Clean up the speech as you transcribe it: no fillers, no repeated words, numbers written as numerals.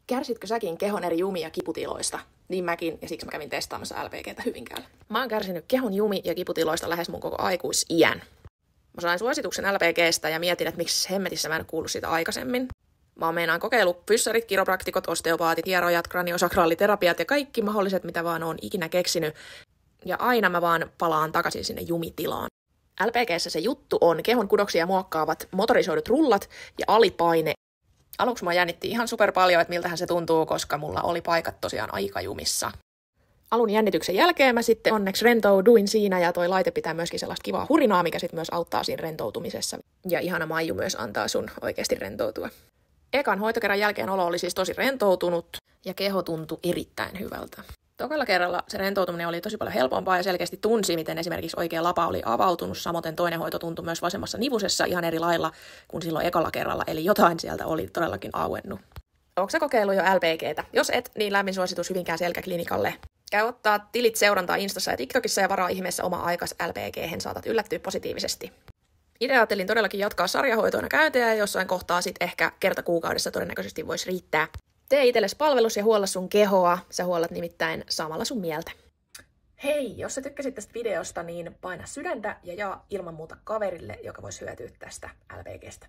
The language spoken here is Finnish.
Kärsitkö säkin kehon eri jumi- ja kiputiloista? Niin mäkin, ja siksi mä kävin testaamassa LPGtä Hyvinkäällä. Mä oon kärsinyt kehon jumi- ja kiputiloista lähes mun koko aikuisiän. Mä sain suosituksen LPGstä ja mietin, että miksi hemmetissä mä en kuullut siitä aikaisemmin. Mä oon meinaan kokeillut fyssarit, kiropraktikot, osteopaatit, hierojat, kraniosakraaliterapiat ja kaikki mahdolliset, mitä vaan oon ikinä keksinyt. Ja aina mä vaan palaan takaisin sinne jumitilaan. LPGssä se juttu on kehon kudoksia muokkaavat motorisoidut rullat ja alipaine. Aluksi mua jännitti ihan super paljon, että miltähän se tuntuu, koska mulla oli paikat tosiaan aika jumissa. Alun jännityksen jälkeen mä sitten onneksi rentouduin siinä ja toi laite pitää myöskin sellaista kivaa hurinaa, mikä sitten myös auttaa siinä rentoutumisessa. Ja ihana maiju myös antaa sun oikeasti rentoutua. Ekan hoitokerran jälkeen olo oli siis tosi rentoutunut ja keho tuntui erittäin hyvältä. Tokalla kerralla se rentoutuminen oli tosi paljon helpompaa ja selkeästi tunsi, miten esimerkiksi oikea lapa oli avautunut. Samoin toinen hoito tuntui myös vasemmassa nivusessa ihan eri lailla kuin silloin ekalla kerralla, eli jotain sieltä oli todellakin auennut. Onko sä kokeillut jo LPGtä? Jos et, niin lämmin suositus Hyvinkään Selkäklinikalle. Käy ottaa tilit seurantaa Instassa ja TikTokissa ja varaa ihmeessä oma aikas LPG:hen, saatat yllättyä positiivisesti. Itse ajattelin todellakin jatkaa sarjahoitoina käyntejä ja jossain kohtaa sit ehkä kerta kuukaudessa todennäköisesti voisi riittää. Tee itsellesi palvelus ja huolla sun kehoa, sä huollat nimittäin samalla sun mieltä. Hei, jos sä tykkäsit tästä videosta, niin paina sydäntä ja jaa ilman muuta kaverille, joka voisi hyötyä tästä LPGstä.